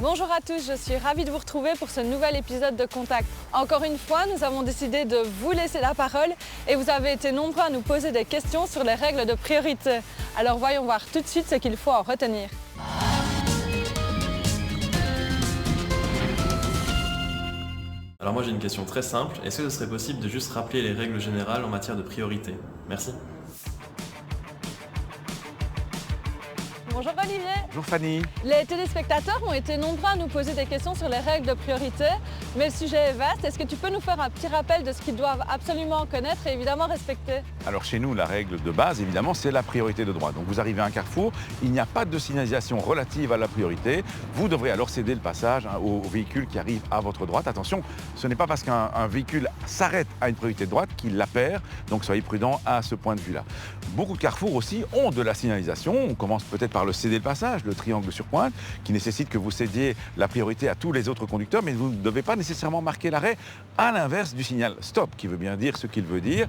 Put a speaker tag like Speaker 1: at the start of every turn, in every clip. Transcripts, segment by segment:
Speaker 1: Bonjour à tous, je suis ravie de vous retrouver pour ce nouvel épisode de Contact. Encore une fois, nous avons décidé de vous laisser la parole et vous avez été nombreux à nous poser des questions sur les règles de priorité. Alors voyons voir tout de suite ce qu'il faut en retenir.
Speaker 2: Alors moi j'ai une question très simple, est-ce que ce serait possible de juste rappeler les règles générales en matière de priorité? Merci.
Speaker 1: Bonjour Olivier.
Speaker 3: Bonjour Fanny.
Speaker 1: Les téléspectateurs ont été nombreux à nous poser des questions sur les règles de priorité, mais le sujet est vaste. Est-ce que tu peux nous faire un petit rappel de ce qu'ils doivent absolument connaître et évidemment respecter?
Speaker 3: Alors chez nous, la règle de base, évidemment, c'est la priorité de droite. Donc vous arrivez à un carrefour, il n'y a pas de signalisation relative à la priorité. Vous devrez alors céder le passage au véhicule qui arrive à votre droite. Attention, ce n'est pas parce qu'un véhicule s'arrête à une priorité de droite qu'il la perd, donc soyez prudent à ce point de vue-là. Beaucoup de carrefours aussi ont de la signalisation. On commence peut-être par le céder le passage, le triangle sur pointe, qui nécessite que vous cédiez la priorité à tous les autres conducteurs, mais vous ne devez pas nécessairement marquer l'arrêt à l'inverse du signal stop, qui veut bien dire ce qu'il veut dire.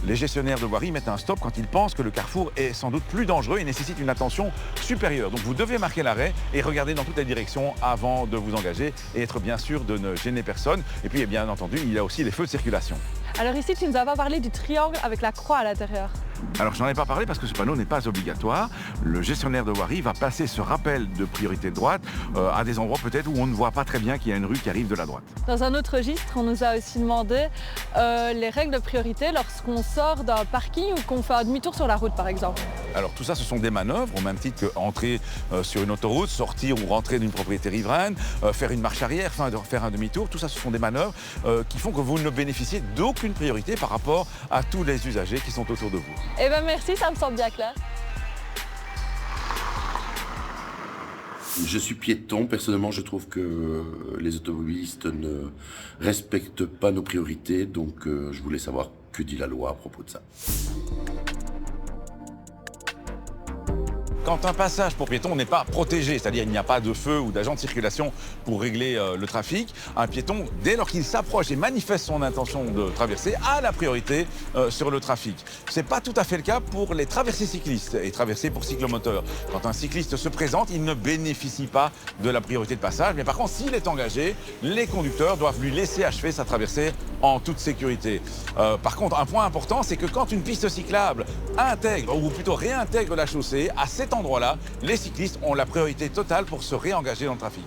Speaker 3: Les gestionnaires de voirie mettent un stop quand ils pensent que le carrefour est sans doute plus dangereux et nécessite une attention supérieure. Donc vous devez marquer l'arrêt et regarder dans toutes les directions avant de vous engager et être bien sûr de ne gêner personne. Et puis bien entendu, il y a aussi les feux de circulation.
Speaker 1: Alors ici, tu ne nous as pas parlé du triangle avec la croix à l'intérieur.
Speaker 3: Alors je n'en ai pas parlé parce que ce panneau n'est pas obligatoire. Le gestionnaire de voirie va passer ce rappel de priorité de droite à des endroits peut-être où on ne voit pas très bien qu'il y a une rue qui arrive de la droite.
Speaker 1: Dans un autre registre, on nous a aussi demandé les règles de priorité lorsqu'on sort d'un parking ou qu'on fait un demi-tour sur la route par exemple.
Speaker 3: Alors tout ça, ce sont des manœuvres, au même titre qu'entrer sur une autoroute, sortir ou rentrer d'une propriété riveraine, faire une marche arrière, faire un demi-tour. Tout ça, ce sont des manœuvres qui font que vous ne bénéficiez d'aucune priorité par rapport à tous les usagers qui sont autour de vous.
Speaker 1: Eh bien merci, ça me semble bien clair.
Speaker 4: Je suis piéton. Personnellement, je trouve que les automobilistes ne respectent pas nos priorités. Donc, je voulais savoir que dit la loi à propos de ça.
Speaker 3: Quand un passage pour piéton n'est pas protégé, c'est-à-dire il n'y a pas de feu ou d'agent de circulation pour régler le trafic, un piéton, dès lors qu'il s'approche et manifeste son intention de traverser, a la priorité sur le trafic. Ce n'est pas tout à fait le cas pour les traversées cyclistes et traversées pour cyclomoteurs. Quand un cycliste se présente, il ne bénéficie pas de la priorité de passage, mais par contre, s'il est engagé, les conducteurs doivent lui laisser achever sa traversée en toute sécurité. Par contre, un point important, c'est que quand une piste cyclable intègre, ou plutôt réintègre la chaussée, à cet endroit-là, les cyclistes ont la priorité totale pour se réengager dans le trafic.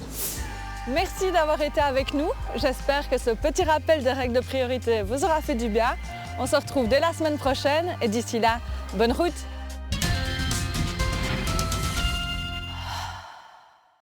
Speaker 1: Merci d'avoir été avec nous. J'espère que ce petit rappel des règles de priorité vous aura fait du bien. On se retrouve dès la semaine prochaine et d'ici là, bonne route!